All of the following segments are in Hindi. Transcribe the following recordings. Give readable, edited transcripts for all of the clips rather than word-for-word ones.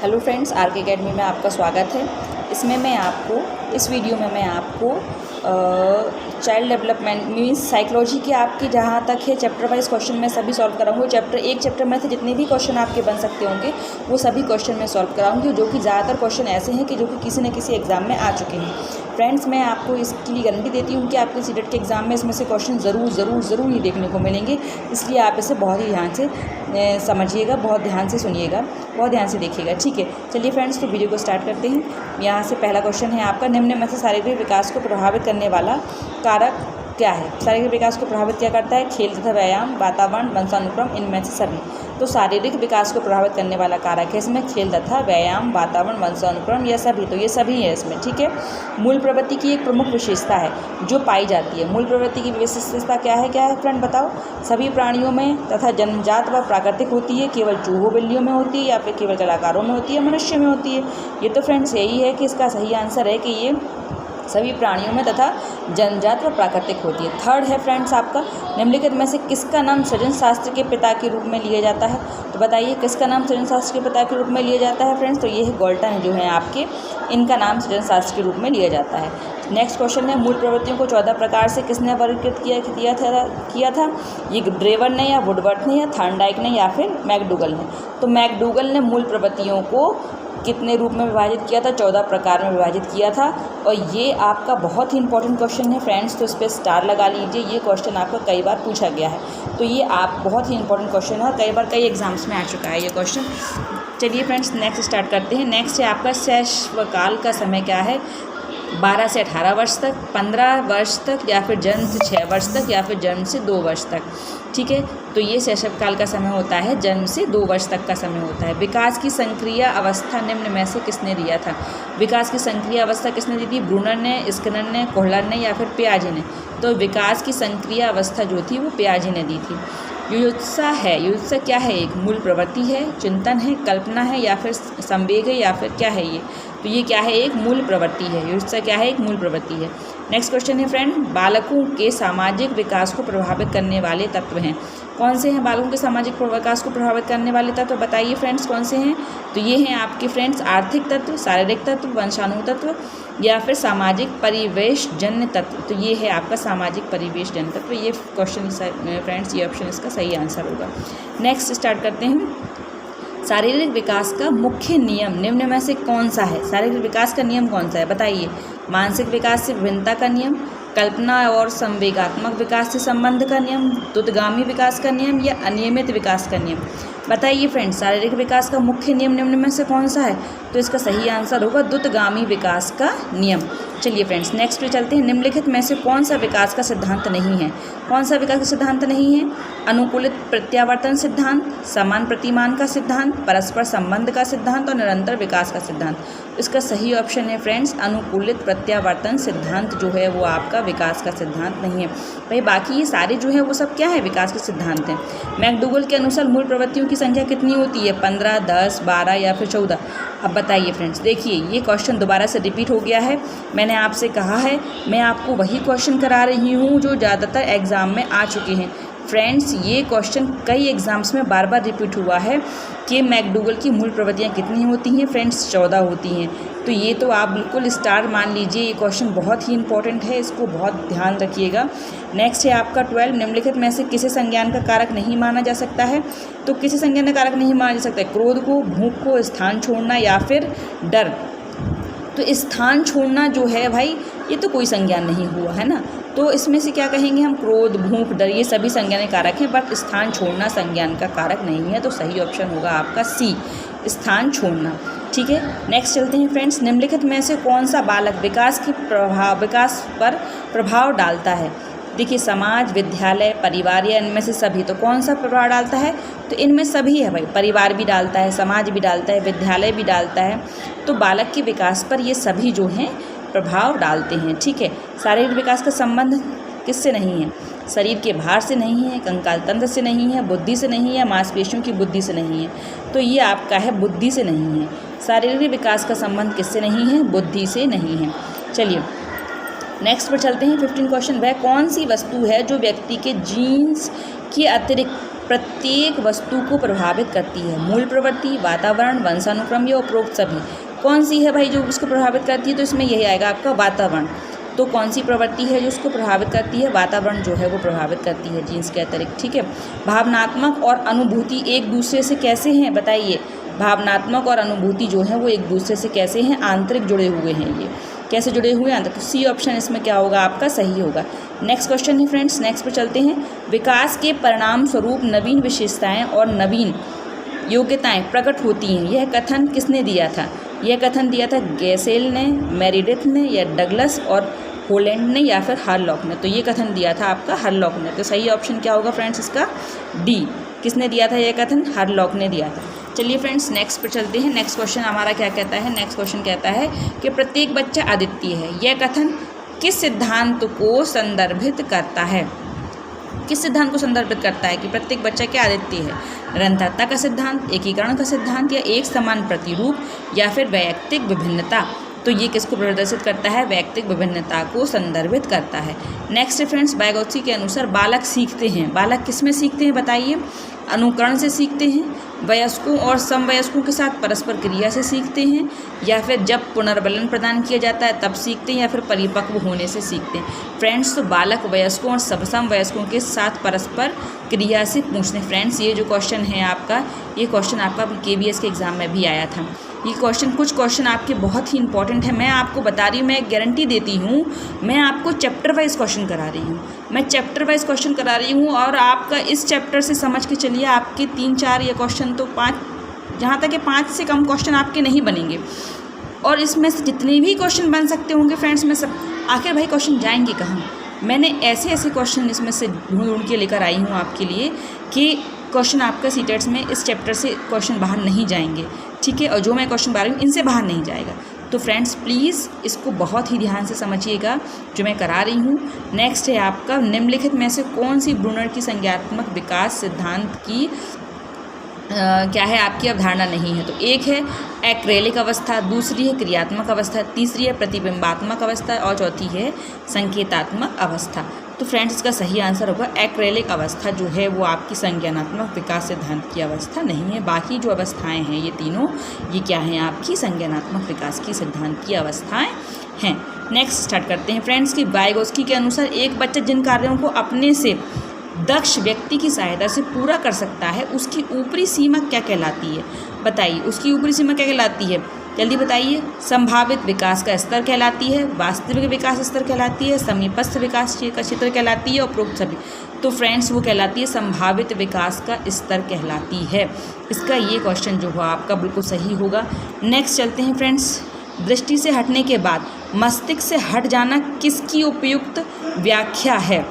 हेलो फ्रेंड्स, आरके अकेडमी में आपका स्वागत है। इस वीडियो में मैं आपको चाइल्ड डेवलपमेंट मीन्स साइकोलॉजी के आपकी जहाँ तक है चैप्टर वाइज क्वेश्चन मैं सभी सॉल्व कराऊंगी। एक चैप्टर में से जितने भी क्वेश्चन आपके बन सकते होंगे वो सभी क्वेश्चन मैं सॉल्व कराऊंगी, जो कि ज़्यादातर क्वेश्चन ऐसे हैं कि जो कि किसी न किसी एग्ज़ाम में आ चुके हैं। फ्रेंड्स, मैं आपको इसके लिए गारंटी देती हूँ कि आपके सीटेट के एग्ज़ाम में इसमें से क्वेश्चन ज़रूर ही देखने को मिलेंगे। इसलिए आप इसे बहुत ही ध्यान से समझिएगा, बहुत ध्यान से सुनिएगा, बहुत ध्यान से देखिएगा। ठीक है, चलिए फ्रेंड्स, तो वीडियो को स्टार्ट करते हैं। यहाँ से पहला क्वेश्चन है आपका, निम्न में से शारीरिक विकास को प्रभावित करने वाला कारक क्या है? शारीरिक विकास को प्रभावित क्या करता है? खेल तथा व्यायाम, वातावरण, वंशानुक्रम, इनमें से सभी। तो शारीरिक विकास को प्रभावित करने वाला कारक है इसमें खेल तथा व्यायाम, वातावरण, वंशानुक्रम, यह सभी। तो ये सभी है इसमें। ठीक है, मूल प्रवृत्ति की एक प्रमुख विशेषता है जो पाई जाती है। मूल प्रवृत्ति की विशेषता क्या है फ्रेंड बताओ? सभी प्राणियों में तथा जन्मजात व प्राकृतिक होती है, केवल चूहों बिल्लियों में होती है या फिर केवल कलाकारों में होती है, मनुष्य में होती है। ये तो फ्रेंड्स यही है कि इसका सही आंसर है कि ये सभी प्राणियों में तथा जन्मजात व प्राकृतिक होती है। थर्ड है फ्रेंड्स आपका, निम्नलिखित में से किसका नाम सृजन शास्त्र के पिता के रूप में लिया जाता है? तो बताइए किसका नाम सृजन शास्त्र के पिता के रूप में लिया जाता है फ्रेंड्स? तो ये है गॉल्टन जो है आपके, इनका नाम सृजन शास्त्र के रूप में लिया जाता है। नेक्स्ट क्वेश्चन है, मूल प्रवृत्तियों को 14 प्रकार से किसने वर्गीकृत किया था? ये ड्रेवर ने या वुडवर्थ ने या थॉर्नडाइक ने या फिर मैकडूगल ने? तो मैकडूगल ने मूल प्रवृत्तियों को कितने रूप में विभाजित किया था? 14 प्रकार में विभाजित किया था। और ये आपका बहुत ही इंपॉर्टेंट क्वेश्चन है फ्रेंड्स, तो इस पर स्टार लगा लीजिए। ये क्वेश्चन आपका कई बार पूछा गया है, तो ये आप बहुत ही इंपॉर्टेंट क्वेश्चन है और कई बार कई एग्जाम्स में आ चुका है ये क्वेश्चन। चलिए फ्रेंड्स, नेक्स्ट स्टार्ट करते हैं। नेक्स्ट है आपका शैशवकाल का समय क्या है? 12 से 18 वर्ष तक, 15 वर्ष तक, या फिर जन्म से 6 वर्ष तक, या फिर जन्म से 2 वर्ष तक। ठीक है, तो ये शैशवकाल का समय होता है, जन्म से 2 वर्ष तक का समय होता है। विकास की संक्रिय अवस्था निम्न में से किसने दिया था? विकास की संक्रिय अवस्था किसने दी थी? ब्रूनर ने, स्किनर ने, कोहलर ने या फिर पियाजे ने? तो विकास की संक्रिय अवस्था जो थी वो पियाजे ने दी थी। युयुत्सा है, युयुत्सा क्या है? एक मूल प्रवृत्ति है, चिंतन है, कल्पना है या फिर संवेग है या फिर क्या है ये? तो ये क्या है? एक मूल प्रवृत्ति है। युयुत्सा क्या है? एक मूल प्रवृत्ति है। नेक्स्ट क्वेश्चन है फ्रेंड, बालकों के सामाजिक विकास को प्रभावित करने वाले तत्व हैं। कौन से हैं बालकों के सामाजिक विकास को प्रभावित करने वाले तत्व? बताइए फ्रेंड्स कौन से हैं? तो ये हैं आपके फ्रेंड्स आर्थिक तत्व, शारीरिक तत्व, वंशाणु तत्व या फिर सामाजिक परिवेश जन्य तत्व। तो ये है आपका सामाजिक परिवेश जन्य तत्व। ये क्वेश्चन फ्रेंड्स, ये ऑप्शन इसका सही आंसर होगा। नेक्स्ट स्टार्ट करते हैं। शारीरिक विकास का मुख्य नियम निम्न में से कौन सा है? शारीरिक विकास का नियम कौन सा है बताइए? मानसिक विकास से विभिन्नता का नियम, कल्पना और संवेगात्मक विकास से संबंध का नियम, द्रुतगामी विकास का नियम या अनियमित विकास का नियम? बताइए फ्रेंड्स, शारीरिक विकास का मुख्य नियम निम्न में से कौन सा है? तो इसका सही आंसर होगा द्रुतगामी विकास का नियम। चलिए फ्रेंड्स, नेक्स्ट पे चलते हैं। निम्नलिखित में से कौन सा विकास का सिद्धांत नहीं है? कौन सा विकास का सिद्धांत नहीं है? अनुकूलित प्रत्यावर्तन सिद्धांत, समान प्रतिमान का सिद्धांत, परस्पर संबंध का सिद्धांत और निरंतर विकास का सिद्धांत। इसका सही ऑप्शन है फ्रेंड्स अनुकूलित प्रत्यावर्तन सिद्धांत जो है वो आपका विकास का सिद्धांत नहीं है। भाई बाकी ये सारे जो है वो सब क्या है? विकास के सिद्धांत हैं। मैकडूगल के अनुसार मूल प्रवृत्तियों की संख्या कितनी होती है? 15, 10, 12 या फिर 14? अब बताइए फ्रेंड्स, देखिए ये क्वेश्चन दोबारा से रिपीट हो गया है। मैंने आपसे कहा है मैं आपको वही क्वेश्चन करा रही हूँ जो ज़्यादातर एग्ज़ाम में आ चुके हैं। फ्रेंड्स, ये क्वेश्चन कई एग्जाम्स में बार बार रिपीट हुआ है कि मैकडूगल की मूल प्रवृत्तियाँ कितनी होती हैं? फ्रेंड्स 14 होती हैं। तो ये तो आप बिल्कुल स्टार मान लीजिए, ये क्वेश्चन बहुत ही इंपॉर्टेंट है, इसको बहुत ध्यान रखिएगा। नेक्स्ट है आपका 12, निम्नलिखित में से किसे संज्ञान का कारक नहीं माना जा सकता है? तो किसे संज्ञान का कारक नहीं माना जा सकता है? क्रोध को, भूख को, स्थान छोड़ना या फिर डर? तो स्थान छोड़ना जो है भाई ये तो कोई संज्ञान नहीं हुआ है ना, तो इसमें से क्या कहेंगे हम? क्रोध, भूख, डर ये सभी संज्ञान कारक हैं, बट स्थान छोड़ना संज्ञान का कारक नहीं है। तो सही ऑप्शन होगा आपका सी, स्थान छोड़ना। ठीक है, नेक्स्ट चलते हैं फ्रेंड्स। निम्नलिखित में से कौन सा बालक विकास पर प्रभाव डालता है? देखिए, समाज, विद्यालय, परिवार या इनमें से सभी? तो कौन सा प्रभाव डालता है? तो इनमें सभी है भाई, परिवार भी डालता है, समाज भी डालता है, विद्यालय भी डालता है। तो बालक के विकास पर ये सभी जो हैं प्रभाव डालते हैं। ठीक है, शारीरिक विकास का संबंध किससे नहीं है? शरीर के भार से नहीं है, कंकाल तंत्र से नहीं है, बुद्धि से नहीं है, मांसपेशियों की बुद्धि से नहीं है। तो ये आपका है बुद्धि से नहीं है। शारीरिक विकास का संबंध किससे नहीं है? बुद्धि से नहीं है। चलिए नेक्स्ट पर चलते हैं। 15 क्वेश्चन, वह कौन सी वस्तु है जो व्यक्ति के जीन्स के अतिरिक्त प्रत्येक वस्तु को प्रभावित करती है? मूल प्रवृत्ति, वातावरण, वंशानुक्रम या उपरोक्त सभी? कौन सी है भाई जो उसको प्रभावित करती है? तो इसमें यही आएगा आपका वातावरण। तो कौन सी प्रवृत्ति है जो उसको प्रभावित करती है? वातावरण जो है वो प्रभावित करती है जीन्स के अतिरिक्त, ठीक है। भावनात्मक और अनुभूति एक दूसरे से कैसे हैं बताइए? भावनात्मक और अनुभूति जो है वो एक दूसरे से कैसे हैं? आंतरिक जुड़े हुए हैं। ये कैसे जुड़े हुए हैं? आंतरिक। सी ऑप्शन इसमें क्या होगा आपका? सही होगा। नेक्स्ट क्वेश्चन है फ्रेंड्स, नेक्स्ट पर चलते हैं। विकास के परिणाम स्वरूप नवीन विशेषताएं और नवीन योग्यताएं प्रकट होती हैं, यह कथन किसने दिया था? यह कथन दिया था गैसेल ने, मेरिडिथ ने, या डगलस और होलैंड ने, या फिर हरलॉक ने? तो ये कथन दिया था आपका हरलॉक ने। तो सही ऑप्शन क्या होगा फ्रेंड्स इसका? डी। किसने दिया था यह कथन? हरलॉक ने दिया था। चलिए फ्रेंड्स नेक्स्ट पर चलते हैं। नेक्स्ट क्वेश्चन हमारा क्या कहता है? नेक्स्ट क्वेश्चन कहता है कि प्रत्येक बच्चा अद्वितीय है, यह कथन किस सिद्धांत को संदर्भित करता है? किस सिद्धांत को संदर्भित करता है कि प्रत्येक बच्चा क्या अद्वितीय है? निरंतरता का सिद्धांत, एकीकरण का सिद्धांत, या एक समान प्रतिरूप, या फिर वैयक्तिक विभिन्नता? तो ये किसको प्रदर्शित करता है? वैयक्तिक विभिन्नता को संदर्भित करता है। नेक्स्ट फ्रेंड्स, बायगोत्स्की के अनुसार बालक सीखते हैं। बालक किस में सीखते हैं बताइए? अनुकरण से सीखते हैं, वयस्कों और समवयस्कों के साथ परस्पर क्रिया से सीखते हैं, या फिर जब पुनर्बलन प्रदान किया जाता है तब सीखते हैं, या फिर परिपक्व होने से सीखते हैं। फ्रेंड्स, तो बालक वयस्कों और समवयस्कों के साथ परस्पर क्रिया से पूछते हैं। फ्रेंड्स, ये जो क्वेश्चन है आपका, ये क्वेश्चन आपका KBS के एग्ज़ाम में भी आया था। ये क्वेश्चन, कुछ क्वेश्चन आपके बहुत ही इंपॉर्टेंट है। मैं आपको बता रही हूँ, मैं गारंटी देती हूँ, मैं आपको चैप्टर वाइज क्वेश्चन करा रही हूँ। मैं चैप्टर वाइज क्वेश्चन करा रही हूँ और आपका इस चैप्टर से समझ के चलिए आपके 3-4 ये क्वेश्चन तो 5, जहाँ तक कि 5 से कम क्वेश्चन आपके नहीं बनेंगे। और इसमें से जितने भी क्वेश्चन बन सकते होंगे फ्रेंड्स, में सब आखिर भाई क्वेश्चन जाएंगे कहाँ? मैंने ऐसे ऐसे क्वेश्चन इसमें से ढूंढ के लेकर आई हूँ आपके लिए कि क्वेश्चन आपका सीटेट्स में इस चैप्टर से क्वेश्चन बाहर नहीं जाएंगे, ठीक है। और जो मैं क्वेश्चन बता रही हूँ इनसे बाहर नहीं जाएगा। तो फ्रेंड्स प्लीज़ इसको बहुत ही ध्यान से समझिएगा जो मैं करा रही हूँ। नेक्स्ट है आपका, निम्नलिखित में से कौन सी ब्रूनर की संज्ञानात्मक विकास सिद्धांत की क्या है आपकी अवधारणा नहीं है? तो एक है एक्रेलिक अवस्था, दूसरी है क्रियात्मक अवस्था, तीसरी है प्रतिबिंबात्मक अवस्था और चौथी है संकेतात्मक अवस्था। तो फ्रेंड्स इसका सही आंसर होगा एक्रेलिक अवस्था जो है वो आपकी संज्ञानात्मक विकास सिद्धांत की अवस्था नहीं है। बाकी जो अवस्थाएं हैं ये तीनों, ये क्या हैं आपकी संज्ञानात्मक विकास की सिद्धांत की अवस्थाएं हैं। नेक्स्ट स्टार्ट करते हैं फ्रेंड्स कि वाइगोत्स्की के अनुसार एक बच्चा जिन कार्यों को अपने से दक्ष व्यक्ति की सहायता से पूरा कर सकता है उसकी ऊपरी सीमा क्या कहलाती है? बताइए उसकी ऊपरी सीमा क्या कहलाती है? जल्दी बताइए। संभावित विकास का स्तर कहलाती है, वास्तविक विकास स्तर कहलाती है, समीपस्थ विकास का क्षेत्र कहलाती है, उपरोक्त सभी। तो फ्रेंड्स वो कहलाती है संभावित विकास का स्तर कहलाती है। इसका ये क्वेश्चन जो हुआ आपका बिल्कुल सही होगा। नेक्स्ट चलते हैं फ्रेंड्स, दृष्टि से हटने के बाद मस्तिष्क से हट जाना किसकी उपयुक्त व्याख्या है?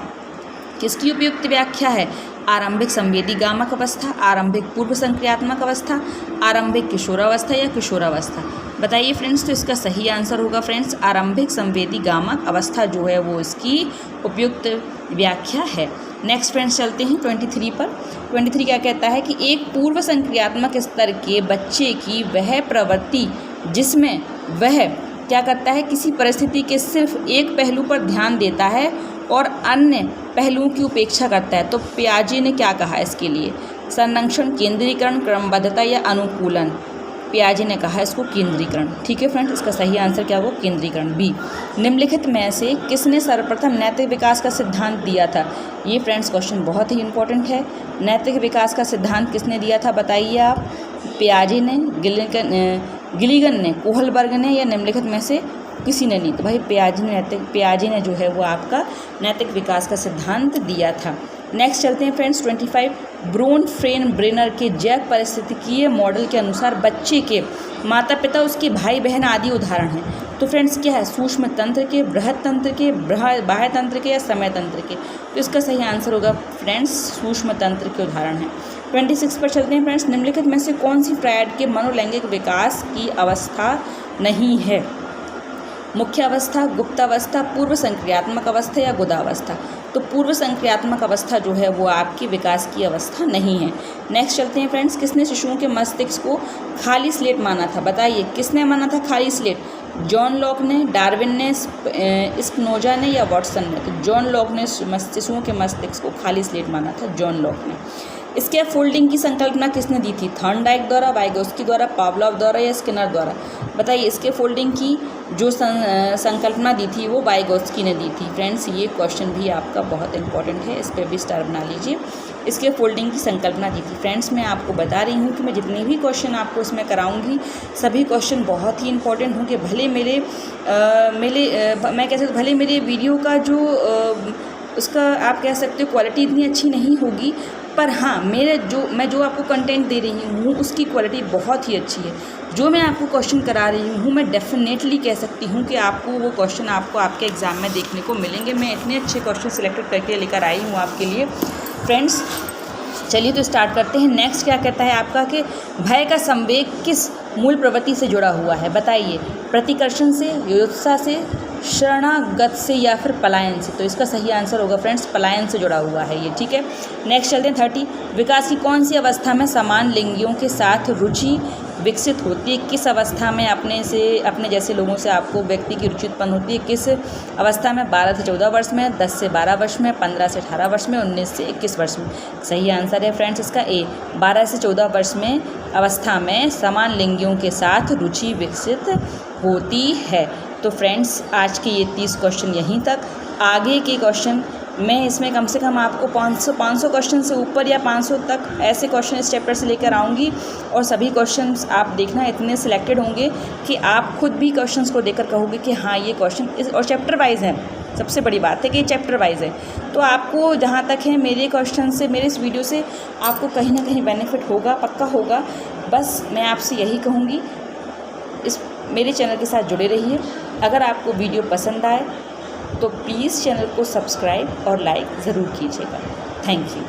किसकी उपयुक्त व्याख्या है? आरंभिक संवेदीगामक अवस्था, आरंभिक पूर्व संक्रियात्मक अवस्था, आरंभिक किशोरावस्था या किशोरावस्था? बताइए फ्रेंड्स। तो इसका सही आंसर होगा फ्रेंड्स आरंभिक संवेदीगामक अवस्था जो है वो इसकी उपयुक्त व्याख्या है। नेक्स्ट फ्रेंड्स चलते हैं 23 पर। 23 क्या कहता है कि एक पूर्व संक्रियात्मक स्तर के बच्चे की वह प्रवृत्ति जिसमें वह क्या करता है, किसी परिस्थिति के सिर्फ एक पहलू पर ध्यान देता है और अन्य पहलुओं की उपेक्षा करता है। तो पियाजे ने क्या कहा इसके लिए? संरक्षण, केंद्रीकरण, क्रमबद्धता या अनुकूलन? पियाजे ने कहा इसको केंद्रीकरण। ठीक है फ्रेंड्स, इसका सही आंसर क्या होगा? केंद्रीकरण, बी। निम्नलिखित में से किसने सर्वप्रथम नैतिक विकास का सिद्धांत दिया था? ये फ्रेंड्स क्वेश्चन बहुत ही इंपॉर्टेंट है। नैतिक विकास का सिद्धांत किसने दिया था बताइए आप? पियाजे ने, गिलिगन ने, कोहलबर्ग ने, या निम्नलिखित में से किसी ने नहीं? तो भाई पियाजे ने जो है वो आपका नैतिक विकास का सिद्धांत दिया था। नेक्स्ट चलते हैं फ्रेंड्स 25। ब्रोन-फ्रेन-ब्रेनर के जैव पारिस्थितिकीय मॉडल के अनुसार बच्चे के माता पिता उसके भाई बहन आदि उदाहरण हैं। तो फ्रेंड्स क्या है? सूक्ष्म तंत्र के, बृहद तंत्र के, बाह्य तंत्र के या समय तंत्र के? तो इसका सही आंसर होगा फ्रेंड्स सूक्ष्म तंत्र के उदाहरण हैं। 26 पर चलते हैं फ्रेंड्स। निम्नलिखित में से कौन सी फ्रायड के मनोलैंगिक विकास की अवस्था नहीं है? मुख्य अवस्था, गुप्त अवस्था, पूर्व संक्रियात्मक अवस्था या गुदावस्था? तो पूर्व संक्रियात्मक अवस्था जो है वो आपकी विकास की अवस्था नहीं है। नेक्स्ट चलते हैं फ्रेंड्स, किसने शिशुओं के मस्तिष्क को खाली स्लेट माना था? बताइए किसने माना था खाली स्लेट? जॉन लॉक ने, डार्विन ने, स्पिनोजा ने या वाटसन ने? तो जॉन लॉक ने शिशुओं के मस्तिष्क को खाली स्लेट माना था, जॉन लॉक ने। स्कैफ फोल्डिंग की संकल्पना किसने दी थी? थॉर्नडाइक द्वारा, वाइगोस्की द्वारा, पावलोव द्वारा या स्किनर द्वारा? बताइए, स्कैफ फोल्डिंग की जो संकल्पना दी थी वो वाइगोस्की ने दी थी। फ्रेंड्स, ये क्वेश्चन भी आपका बहुत इंपॉर्टेंट है, इस पर भी स्टार बना लीजिए। स्कैफ फोल्डिंग की संकल्पना दी थी। फ्रेंड्स, मैं आपको बता रही हूँ कि मैं जितने भी क्वेश्चन आपको इसमें कराऊंगी सभी क्वेश्चन बहुत ही इंपॉर्टेंट होंगे। भले मैं कह सकती हूँ भले मेरे वीडियो का जो उसका आप कह सकते हो क्वालिटी इतनी अच्छी नहीं होगी, पर हाँ मैं जो आपको कंटेंट दे रही हूँ उसकी क्वालिटी बहुत ही अच्छी है। जो मैं आपको क्वेश्चन करा रही हूँ मैं डेफिनेटली कह सकती हूँ कि आपको वो क्वेश्चन आपके एग्ज़ाम में देखने को मिलेंगे। मैं इतने अच्छे क्वेश्चन सिलेक्टेड करके लेकर आई हूँ आपके लिए। फ्रेंड्स, चलिए तो स्टार्ट करते हैं। नेक्स्ट क्या कहता है आपका कि भय का संवेग किस मूल प्रवृत्ति से जुड़ा हुआ है? बताइए, प्रतिकर्षण से, योत्साह से, शरणागत से या फिर पलायन से? तो इसका सही आंसर होगा फ्रेंड्स पलायन से जुड़ा हुआ है ये, ठीक है। नेक्स्ट चलते हैं 30। विकास की कौन सी अवस्था में समान लिंगियों के साथ रुचि विकसित होती है? किस अवस्था में अपने जैसे लोगों से आपको व्यक्ति की रुचि उत्पन्न होती है? किस अवस्था में? 12 से 14 वर्ष में, 10 से 12 वर्ष में, 15 से 18 वर्ष में, 19 से 21 वर्ष में? सही आंसर है फ्रेंड्स इसका ए, 12 से 14 वर्ष में अवस्था में समान लिंगियों के साथ रुचि विकसित होती है। तो फ्रेंड्स, आज के ये 30 क्वेश्चन यहीं तक। आगे के क्वेश्चन मैं इसमें कम से कम आपको 500 क्वेश्चन से ऊपर या 500 तक ऐसे क्वेश्चन इस चैप्टर से लेकर आऊँगी, और सभी क्वेश्चंस आप देखना इतने सिलेक्टेड होंगे कि आप खुद भी क्वेश्चंस को देखकर कहोगे कि हाँ ये क्वेश्चन और चैप्टर वाइज हैं। सबसे बड़ी बात है कि ये चैप्टर वाइज है, तो आपको जहाँ तक है मेरे क्वेश्चन से, मेरे इस वीडियो से आपको कहीं ना कहीं बेनिफिट होगा, पक्का होगा। बस मैं आपसे यही कहूँगी, इस मेरे चैनल के साथ जुड़े रहिए। अगर आपको वीडियो पसंद आए तो प्लीज़ चैनल को सब्सक्राइब और लाइक ज़रूर कीजिएगा। Thank you.